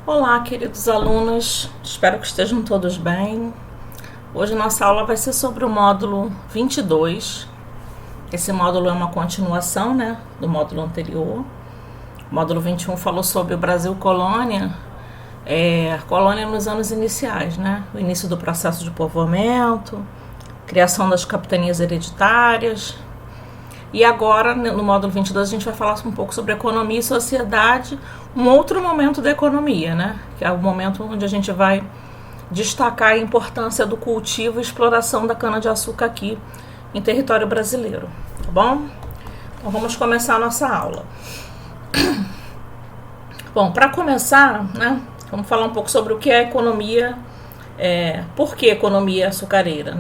Olá, queridos alunos, espero que estejam todos bem. Hoje nossa aula vai ser sobre o módulo 22. Esse módulo é uma continuação, do módulo anterior. O módulo 21 falou sobre o Brasil colônia, colônia nos anos iniciais, o início do processo de povoamento, criação das capitanias hereditárias. E agora, no módulo 22, a gente vai falar um pouco sobre economia e sociedade, um outro momento da economia, que é o momento onde a gente vai destacar a importância do cultivo e exploração da cana-de-açúcar aqui em território brasileiro, tá bom? Então vamos começar a nossa aula. Bom, para começar, vamos falar um pouco sobre o que é a economia, por que economia açucareira,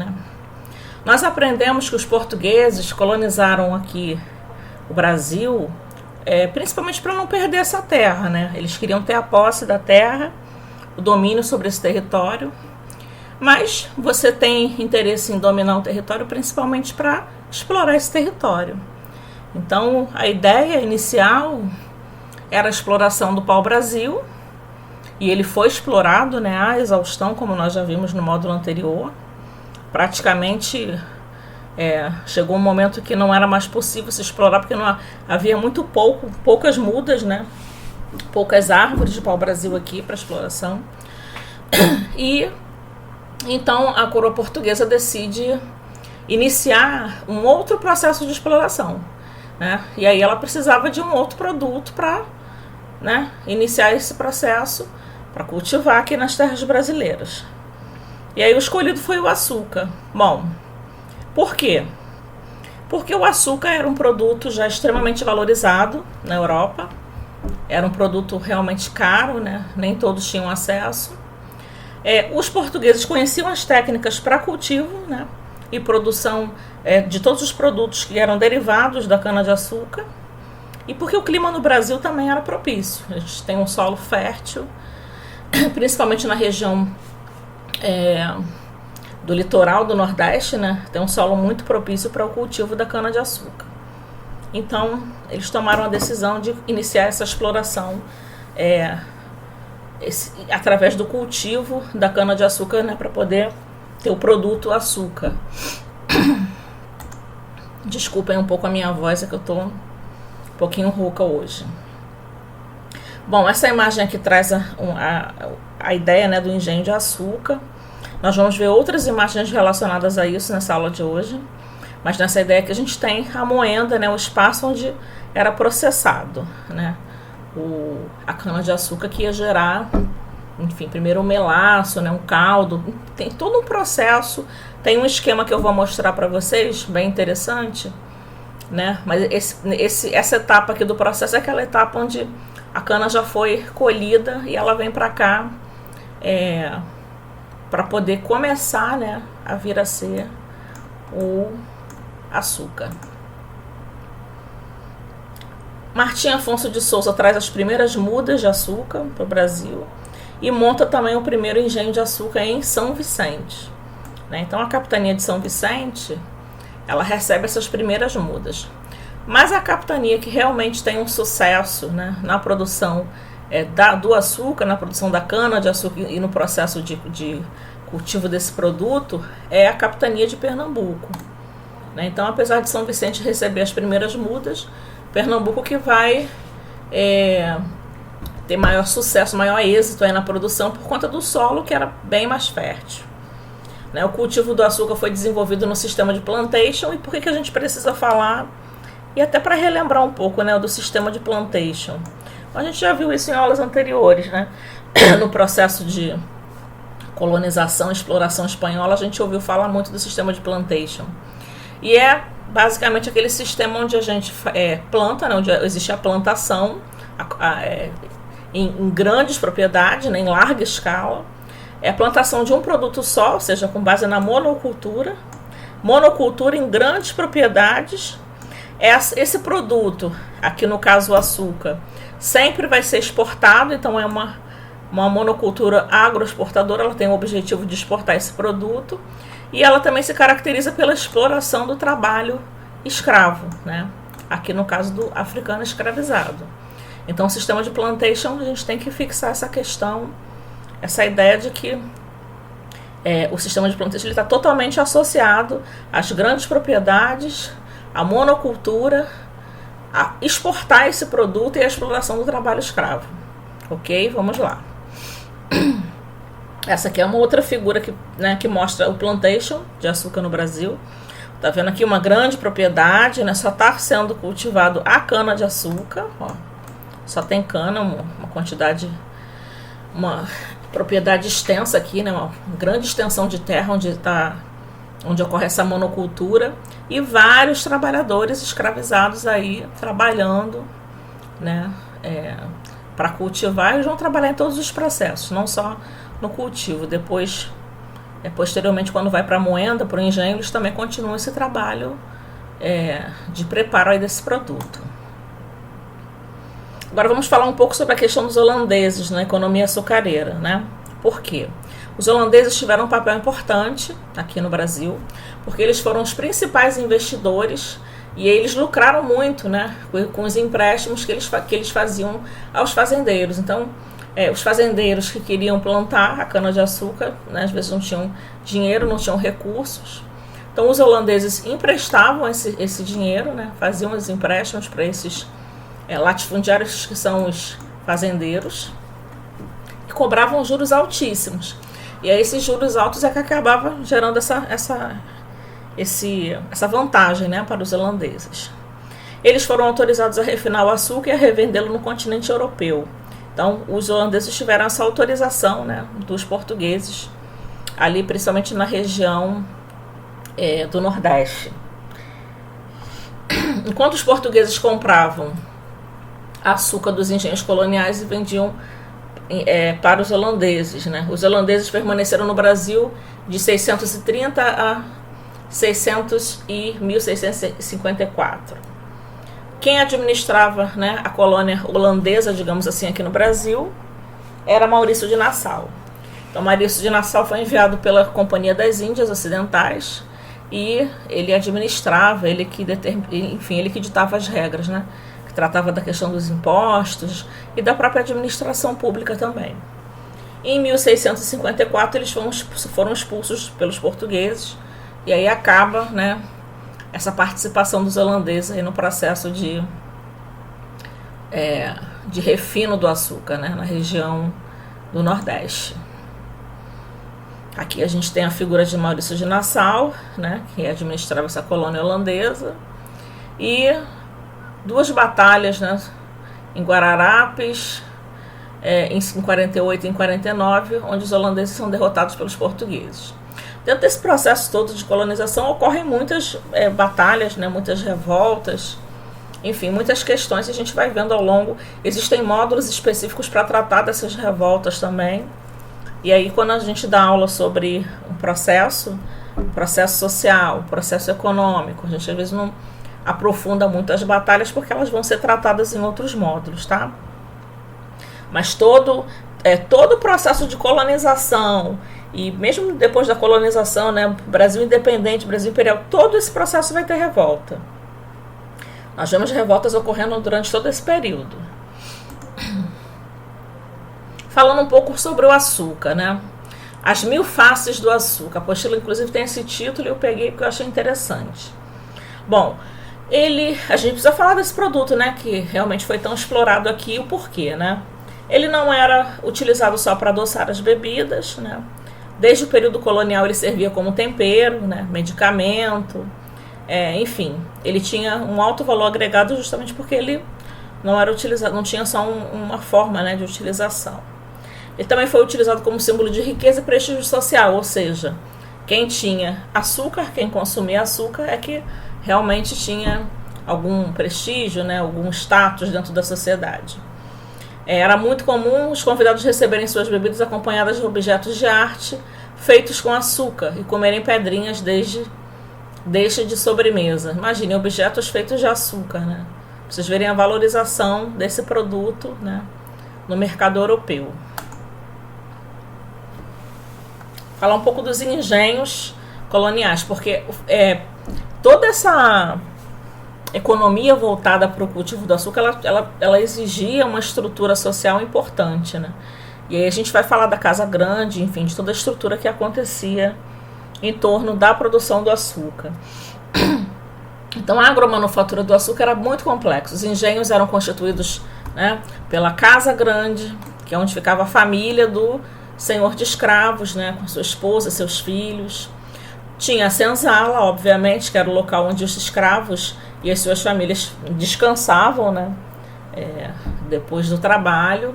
Nós aprendemos que os portugueses colonizaram aqui o Brasil, principalmente para não perder essa terra, Eles queriam ter a posse da terra, o domínio sobre esse território, mas você tem interesse em dominar o território principalmente para explorar esse território. Então, a ideia inicial era a exploração do pau-brasil, e ele foi explorado, à exaustão, como nós já vimos no módulo anterior. Praticamente chegou um momento que não era mais possível se explorar, porque não havia poucas mudas, poucas árvores de pau-brasil aqui para exploração. E então a coroa portuguesa decide iniciar um outro processo de exploração, E aí ela precisava de um outro produto para iniciar esse processo para cultivar aqui nas terras brasileiras. E aí o escolhido foi o açúcar. Bom, por quê? Porque o açúcar era um produto já extremamente valorizado na Europa. Era um produto realmente caro, Nem todos tinham acesso. Os portugueses conheciam as técnicas para cultivo, e produção de todos os produtos que eram derivados da cana-de-açúcar. E porque o clima no Brasil também era propício. A gente tem um solo fértil, principalmente na região do litoral do Nordeste, tem um solo muito propício para o cultivo da cana-de-açúcar. Então, eles tomaram a decisão de iniciar essa exploração através do cultivo da cana-de-açúcar, para poder ter o produto açúcar. Desculpem um pouco a minha voz, é que eu estou um pouquinho rouca hoje. Bom, essa imagem aqui traz a ideia do engenho de açúcar. Nós vamos ver outras imagens relacionadas a isso nessa aula de hoje, mas nessa ideia que a gente tem a moenda, o espaço onde era processado, a cana-de-açúcar, que ia gerar, enfim, primeiro o melaço, um caldo, tem todo um processo, tem um esquema que eu vou mostrar para vocês, bem interessante, mas essa etapa aqui do processo é aquela etapa onde a cana já foi colhida e ela vem para cá para poder começar, a vir a ser o açúcar. Martim Afonso de Souza traz as primeiras mudas de açúcar para o Brasil e monta também o primeiro engenho de açúcar em São Vicente. Então a capitania de São Vicente, ela recebe essas primeiras mudas. Mas a capitania que realmente tem um sucesso, na produção do açúcar, na produção da cana-de-açúcar e no processo de cultivo desse produto, é a capitania de Pernambuco. Então, apesar de São Vicente receber as primeiras mudas, Pernambuco que vai ter maior sucesso, maior êxito na produção por conta do solo, que era bem mais fértil. O cultivo do açúcar foi desenvolvido no sistema de plantation. E por que a gente precisa falar? E até para relembrar um pouco do sistema de plantation. A gente já viu isso em aulas anteriores, No processo de colonização e exploração espanhola, a gente ouviu falar muito do sistema de plantation. E é basicamente aquele sistema onde a gente planta, onde existe a plantação em grandes propriedades, em larga escala. É a plantação de um produto só, ou seja, com base na monocultura. Monocultura em grandes propriedades. Esse produto, aqui no caso o açúcar, sempre vai ser exportado, então é uma monocultura agroexportadora, ela tem o objetivo de exportar esse produto, e ela também se caracteriza pela exploração do trabalho escravo, aqui no caso do africano escravizado. Então, o sistema de plantation, a gente tem que fixar essa questão, essa ideia de que o sistema de plantation está totalmente associado às grandes propriedades, à monocultura, a exportar esse produto e a exploração do trabalho escravo. Ok? Vamos lá. Essa aqui é uma outra figura que mostra o plantation de açúcar no Brasil. Tá vendo aqui uma grande propriedade, né? Só está sendo cultivado a cana de açúcar. Ó. Só tem cana, uma quantidade, uma propriedade extensa aqui, né? Uma grande extensão de terra onde ocorre essa monocultura, e vários trabalhadores escravizados aí trabalhando, né? Para cultivar. Eles vão trabalhar em todos os processos, não só no cultivo. Depois, posteriormente, quando vai para a moenda, para o engenho, eles também continuam esse trabalho de preparo aí desse produto. Agora vamos falar um pouco sobre a questão dos holandeses na economia açucareira, né? Por quê? Os holandeses tiveram um papel importante aqui no Brasil, porque eles foram os principais investidores e eles lucraram muito, né, com os empréstimos que eles faziam aos fazendeiros. Então, os fazendeiros que queriam plantar a cana-de-açúcar, né, às vezes não tinham dinheiro, não tinham recursos. Então, os holandeses emprestavam esse dinheiro, né, faziam os empréstimos para esses latifundiários, que são os fazendeiros, e cobravam juros altíssimos. E aí esses juros altos que acabava gerando essa vantagem, né, para os holandeses. Eles foram autorizados a refinar o açúcar e a revendê-lo no continente europeu. Então, os holandeses tiveram essa autorização, né, dos portugueses, ali principalmente na região do Nordeste. Enquanto os portugueses compravam açúcar dos engenhos coloniais e vendiam para os holandeses, né? Os holandeses permaneceram no Brasil de 630 a 1654. Quem administrava, né, a colônia holandesa, digamos assim, aqui no Brasil, era Maurício de Nassau. Então, Maurício de Nassau foi enviado pela Companhia das Índias Ocidentais e ele administrava, ele que ditava as regras, né? Tratava da questão dos impostos e da própria administração pública também. Em 1654 eles foram expulsos pelos portugueses, e aí acaba, né, essa participação dos holandeses aí no processo de refino do açúcar, né, na região do Nordeste. Aqui a gente tem a figura de Maurício de Nassau, né, que administrava essa colônia holandesa, e duas batalhas, né, em Guararapes, em 48 e em 49, onde os holandeses são derrotados pelos portugueses. Dentro desse processo todo de colonização ocorrem muitas batalhas, né, muitas revoltas, enfim, muitas questões que a gente vai vendo ao longo. Existem módulos específicos para tratar dessas revoltas também. E aí, quando a gente dá aula sobre um processo social, processo econômico, a gente às vezes não aprofunda muito as batalhas porque elas vão ser tratadas em outros módulos, tá? Mas todo o processo de colonização, e mesmo depois da colonização, né, Brasil independente, Brasil imperial, todo esse processo vai ter revolta. Nós vemos revoltas ocorrendo durante todo esse período. Falando um pouco sobre o açúcar, né? As 1000 faces do açúcar. A apostila, inclusive, tem esse título e eu peguei porque eu achei interessante. Bom, a gente precisa falar desse produto, né, que realmente foi tão explorado aqui, o porquê, né? Ele não era utilizado só para adoçar as bebidas, né? Desde o período colonial ele servia como tempero, né, medicamento, enfim, ele tinha um alto valor agregado justamente porque ele não era utilizado, não tinha só uma forma, né, de utilização. Ele também foi utilizado como símbolo de riqueza e prestígio social, ou seja, quem tinha açúcar, quem consumia açúcar é que realmente tinha algum prestígio, né, algum status dentro da sociedade. Era muito comum os convidados receberem suas bebidas acompanhadas de objetos de arte feitos com açúcar e comerem pedrinhas desde de sobremesa. Imaginem, objetos feitos de açúcar, né? Pra vocês verem a valorização desse produto, né, no mercado europeu. Falar um pouco dos engenhos coloniais, porque toda economia voltada para o cultivo do açúcar, ela exigia uma estrutura social importante, né? E aí a gente vai falar da Casa Grande, enfim, de toda a estrutura que acontecia em torno da produção do açúcar. Então a agromanufatura do açúcar era muito complexa. Os engenhos eram constituídos, né, pela Casa Grande, que é onde ficava a família do senhor de escravos, né, com sua esposa, seus filhos. Tinha a senzala, obviamente, que era o local onde os escravos e as suas famílias descansavam, né, depois do trabalho.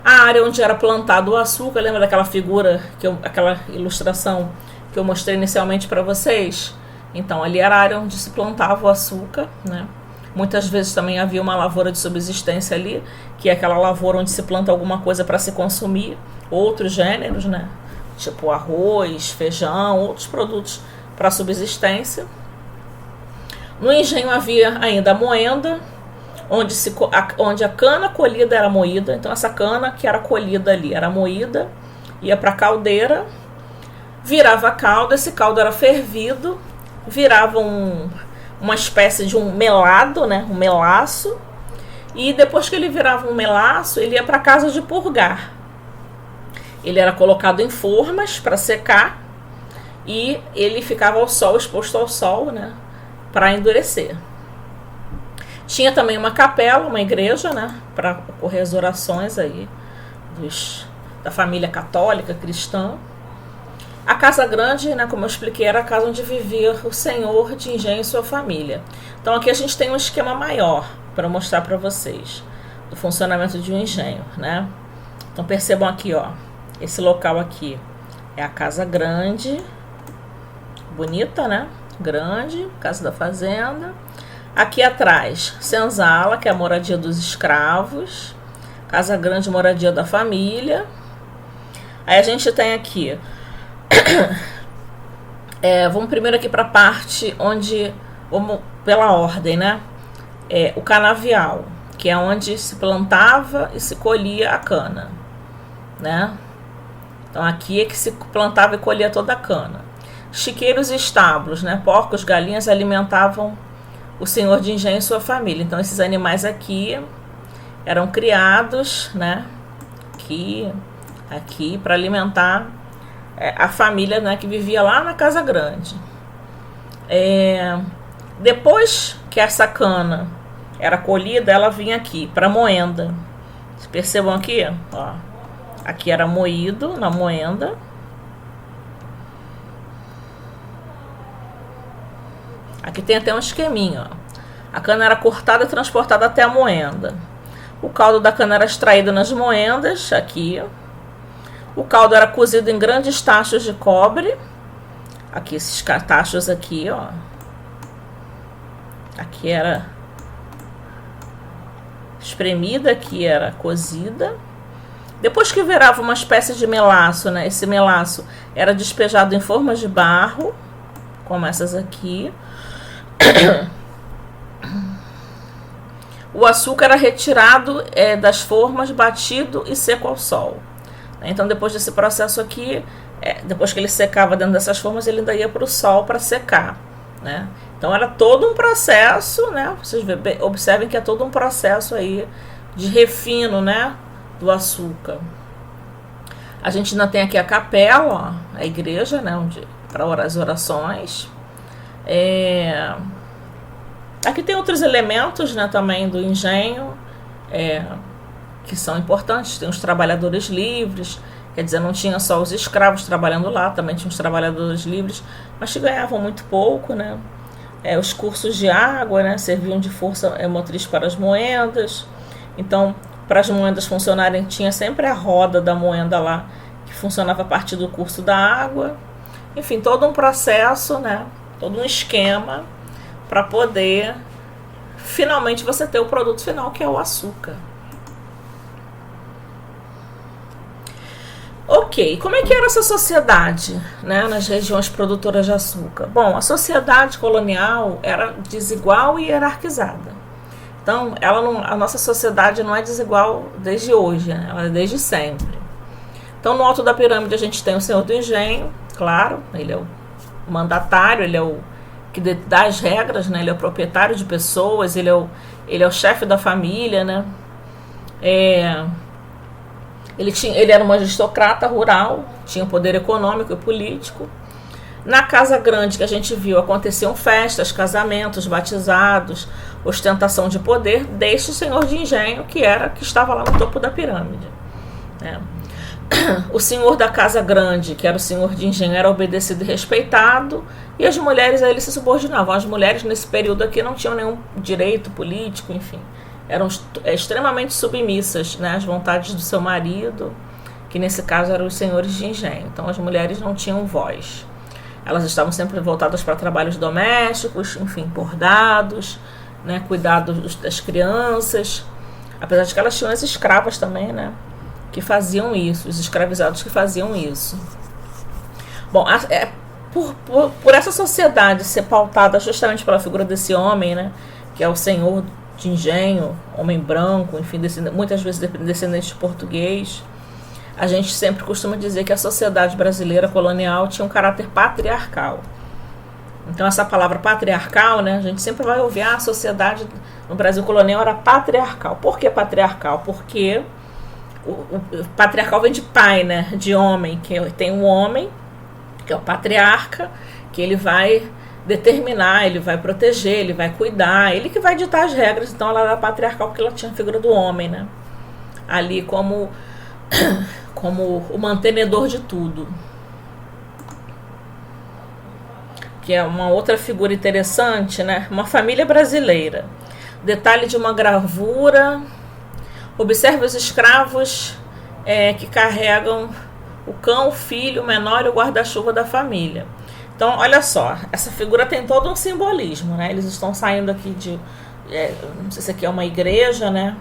A área onde era plantado o açúcar, lembra daquela figura, aquela ilustração que eu mostrei inicialmente para vocês? Então, ali era a área onde se plantava o açúcar, né? Muitas vezes também havia uma lavoura de subsistência ali, que é aquela lavoura onde se planta alguma coisa para se consumir, outros gêneros, né? Tipo arroz, feijão, outros produtos para subsistência. No engenho havia ainda a moenda, onde a cana colhida era moída. Então essa cana que era colhida ali era moída, ia para a caldeira, virava caldo, esse caldo era fervido, virava uma espécie de um melado, né, um melaço, e depois que ele virava um melaço, ele ia para casa de purgar. Ele era colocado em formas para secar e ele ficava ao sol, exposto ao sol, né, para endurecer. Tinha também uma capela, uma igreja, né, para ocorrer as orações aí da família católica cristã. A Casa Grande, né, como eu expliquei, era a casa onde vivia o senhor de engenho e sua família. Então aqui a gente tem um esquema maior para mostrar para vocês do funcionamento de um engenho, né? Então percebam aqui, ó, esse local aqui é a Casa Grande, bonita, né? Grande, casa da fazenda. Aqui atrás, senzala, que é a moradia dos escravos. Casa Grande, moradia da família. Aí a gente tem aqui vamos primeiro aqui para a parte onde, vamos pela ordem, né? O canavial, que é onde se plantava e se colhia a cana, né? Então aqui é que se plantava e colhia toda a cana. Chiqueiros e estábulos, né? Porcos, galinhas alimentavam o senhor de engenho e sua família. Então esses animais aqui eram criados, né? Aqui para alimentar a família, né, que vivia lá na Casa Grande. Depois que essa cana era colhida, ela vinha aqui para moenda. Vocês percebam aqui, ó, aqui era moído na moenda. Aqui tem até um esqueminho, ó. A cana era cortada e transportada até a moenda. O caldo da cana era extraído nas moendas, aqui, ó. O caldo era cozido em grandes tachos de cobre. Aqui, esses tachos aqui, ó. Aqui era espremida, aqui era cozida. Depois que virava uma espécie de melaço, né? Esse melaço era despejado em formas de barro, como essas aqui. O açúcar era retirado das formas, batido e seco ao sol. Então, depois desse processo aqui, depois que ele secava dentro dessas formas, ele ainda ia para o sol para secar, né? Então, era todo um processo, né? Vocês observem que é todo um processo aí de refino, né, do açúcar. A gente ainda tem aqui a capela, ó, a igreja, né, para as orações. Aqui tem outros elementos, né, também do engenho, que são importantes. Tem os trabalhadores livres, quer dizer, não tinha só os escravos trabalhando lá, também tinha os trabalhadores livres, mas que ganhavam muito pouco, né? Os cursos de água, né, serviam de força motriz para as moendas. Então, para as moendas funcionarem, tinha sempre a roda da moenda lá, que funcionava a partir do curso da água. Enfim, todo um processo, né, todo um esquema para poder, finalmente, você ter o produto final, que é o açúcar. Ok, como é que era essa sociedade, né, nas regiões produtoras de açúcar? Bom, a sociedade colonial era desigual e hierarquizada. Então, a nossa sociedade não é desigual desde hoje, né? Ela é desde sempre. Então, no alto da pirâmide a gente tem o senhor do engenho, claro, ele é o mandatário, ele é o que dá as regras, né? Ele é o proprietário de pessoas, ele é o chefe da família, né? Ele era um aristocrata rural, tinha poder econômico e político. Na Casa Grande, que a gente viu, aconteciam festas, casamentos, batizados, ostentação de poder, deste senhor de engenho que estava lá no topo da pirâmide, né? O senhor da Casa Grande, que era o senhor de engenho, era obedecido e respeitado, e as mulheres a ele se subordinavam. As mulheres nesse período aqui não tinham nenhum direito político, enfim, eram extremamente submissas, né, às vontades do seu marido, que nesse caso eram os senhores de engenho. Então as mulheres não tinham voz. Elas estavam sempre voltadas para trabalhos domésticos, enfim, bordados, né, cuidados das crianças, apesar de que elas tinham as escravas também, né, que faziam isso, os escravizados que faziam isso. Bom, por essa sociedade ser pautada justamente pela figura desse homem, né, que é o senhor de engenho, homem branco, enfim, muitas vezes descendente de português, a gente sempre costuma dizer que a sociedade brasileira colonial tinha um caráter patriarcal. Então essa palavra patriarcal, né, a gente sempre vai ouvir a sociedade no Brasil colonial era patriarcal. Por que patriarcal? Porque o patriarcal vem de pai, né, de homem, que tem um homem, que é o patriarca, que ele vai determinar, ele vai proteger, ele vai cuidar, ele que vai ditar as regras. Então ela era patriarcal porque ela tinha a figura do homem, né, ali como o mantenedor de tudo. Que é uma outra figura interessante, né? Uma família brasileira. Detalhe de uma gravura. Observe os escravos que carregam o cão, o filho, o menor e o guarda-chuva da família. Então, olha só, essa figura tem todo um simbolismo, né? Eles estão saindo aqui não sei se aqui é uma igreja, né?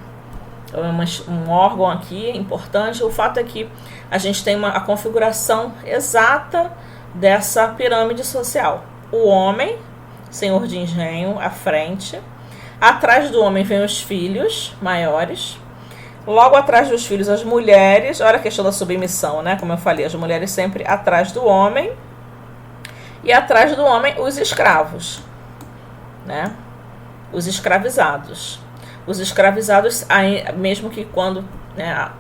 Um órgão aqui importante. O fato é que a gente tem a configuração exata dessa pirâmide social. O homem, senhor de engenho, à frente. Atrás do homem vem os filhos maiores. Logo atrás dos filhos as mulheres. Olha a questão da submissão, né? Como eu falei, as mulheres sempre atrás do homem. E atrás do homem os escravos, né? Os escravizados. Os escravizados, mesmo que quando, né,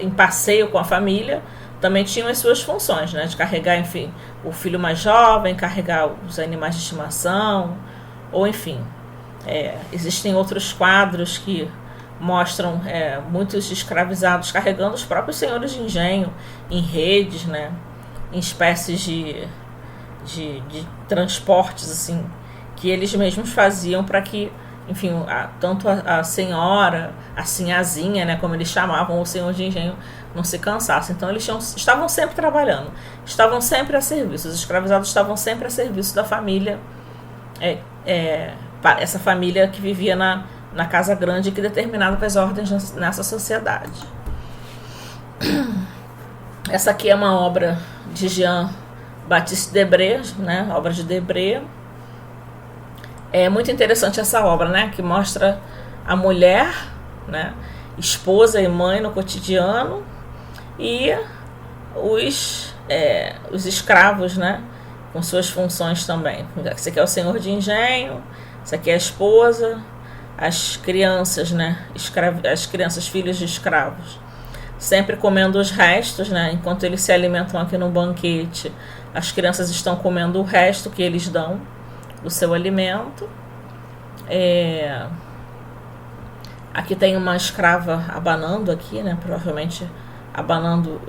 em passeio com a família, também tinham as suas funções, né, de carregar, enfim, o filho mais jovem, carregar os animais de estimação, ou enfim. Existem outros quadros que mostram muitos escravizados carregando os próprios senhores de engenho em redes, né, em espécies de transportes, assim, que eles mesmos faziam para que, enfim, tanto a senhora, a sinhazinha, né, como eles chamavam, o senhor de engenho, não se cansasse. Então eles estavam sempre trabalhando, estavam sempre a serviço, os escravizados estavam sempre a serviço da família, essa família que vivia na Casa Grande, que determinava as ordens nessa sociedade. Essa aqui é uma obra de Jean-Baptiste Debré, né, obra de Debré. É muito interessante essa obra, né, que mostra a mulher, né, esposa e mãe no cotidiano, e os escravos, né, com suas funções também. Esse aqui é o senhor de engenho, esse aqui é a esposa, as crianças, né, as crianças filhas de escravos, sempre comendo os restos, né, enquanto eles se alimentam aqui no banquete, as crianças estão comendo o resto que eles dão do seu alimento. Aqui tem uma escrava abanando aqui, né? Provavelmente abanando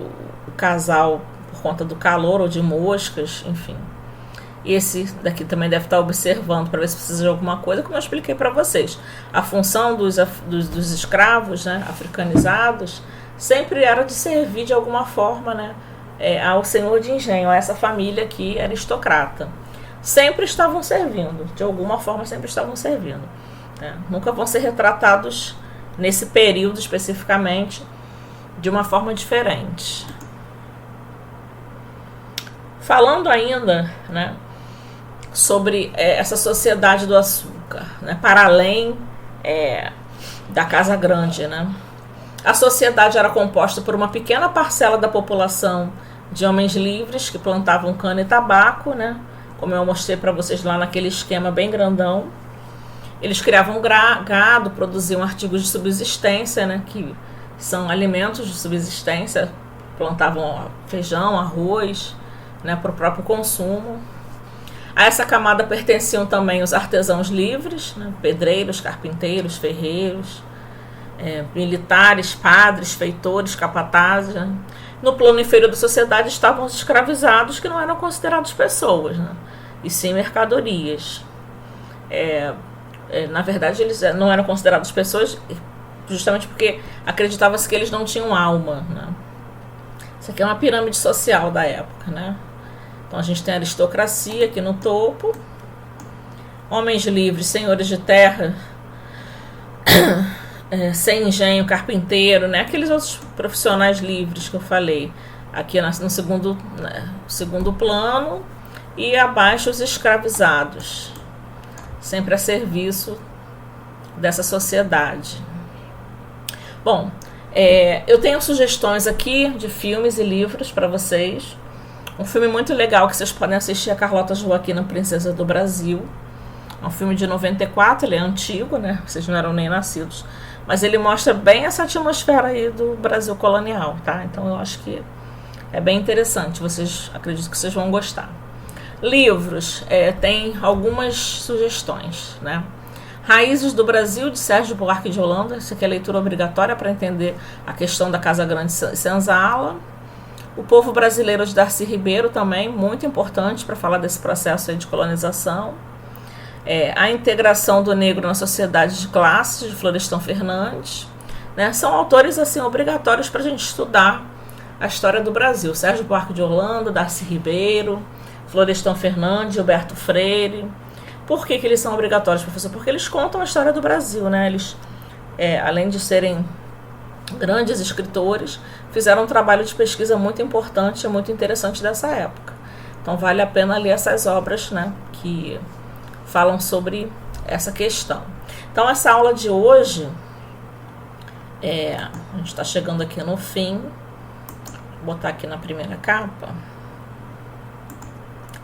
o casal por conta do calor ou de moscas, enfim. E esse daqui também deve estar observando para ver se precisa de alguma coisa, como eu expliquei para vocês. A função dos escravos, né, africanizados, sempre era de servir de alguma forma, né, ao senhor de engenho, a essa família aqui aristocrata. Sempre estavam servindo, de alguma forma sempre estavam servindo. Nunca vão ser retratados nesse período especificamente de uma forma diferente. Falando ainda, né, sobre essa sociedade do açúcar, né, para além da Casa Grande, né, a sociedade era composta por uma pequena parcela da população de homens livres que plantavam cana e tabaco, né, como eu mostrei para vocês lá naquele esquema bem grandão. Eles criavam gado, produziam artigos de subsistência, né, que são alimentos de subsistência, plantavam feijão, arroz, né, para o próprio consumo. A essa camada pertenciam também os artesãos livres, né, pedreiros, carpinteiros, ferreiros, militares, padres, feitores, capatazes. Né. No plano inferior da sociedade estavam os escravizados, que não eram considerados pessoas, né, e sim mercadorias. Na verdade, eles não eram considerados pessoas justamente porque acreditava-se que eles não tinham alma, né. Isso aqui é uma pirâmide social da época, né. Então a gente tem a aristocracia aqui no topo, homens livres, senhores de terra, sem engenho, carpinteiro, né? Aqueles outros profissionais livres que eu falei aqui no segundo plano, e abaixo os escravizados, sempre a serviço dessa sociedade. Bom, eu tenho sugestões aqui de filmes e livros para vocês. Um filme muito legal que vocês podem assistir é a Carlota Joaquina, Princesa do Brasil. É um filme de 94, ele é antigo, né? Vocês não eram nem nascidos. Mas ele mostra bem essa atmosfera aí do Brasil colonial, tá? Então eu acho que é bem interessante. Acredito que vocês vão gostar. Livros, tem algumas sugestões, né? Raízes do Brasil, de Sérgio Buarque de Holanda. Isso aqui é leitura obrigatória para entender a questão da Casa Grande e Senzala. O Povo Brasileiro, de Darcy Ribeiro, também muito importante para falar desse processo aí de colonização. A Integração do Negro na Sociedade de Classes, de Florestan Fernandes, né? São autores assim obrigatórios para a gente estudar a história do Brasil. Sérgio Buarque de Holanda, Darcy Ribeiro, Florestan Fernandes, Gilberto Freire. Por que eles são obrigatórios, professor? Porque eles contam a história do Brasil, né? Eles, além de serem grandes escritores, fizeram um trabalho de pesquisa muito importante e muito interessante dessa época. Então vale a pena ler essas obras, né, que falam sobre essa questão. Então essa aula de hoje, a gente está chegando aqui no fim. Vou botar aqui na primeira capa.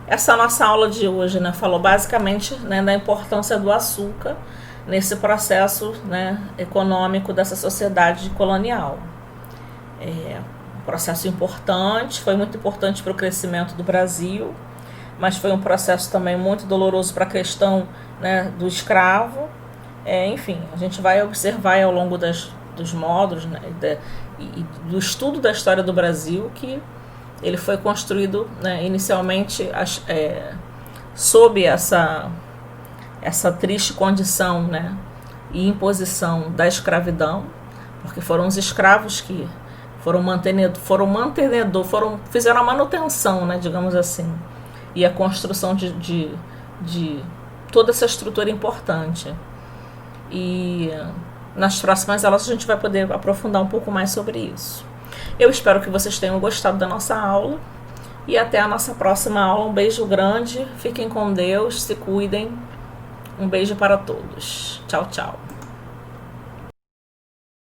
Essa nossa aula de hoje, né, falou basicamente, né, da importância do açúcar nesse processo, né, econômico dessa sociedade colonial. Um processo importante, foi muito importante para o crescimento do Brasil, mas foi um processo também muito doloroso para a questão, né, do escravo. Enfim, a gente vai observar ao longo dos módulos, né, e do estudo da história do Brasil, que ele foi construído, né, inicialmente sob essa triste condição, né, e imposição da escravidão, porque foram os escravos que fizeram a manutenção, né, digamos assim, e a construção de toda essa estrutura importante. E nas próximas aulas a gente vai poder aprofundar um pouco mais sobre isso. Eu espero que vocês tenham gostado da nossa aula e até a nossa próxima aula. Um beijo grande, fiquem com Deus, se cuidem. Um beijo para todos. Tchau, tchau.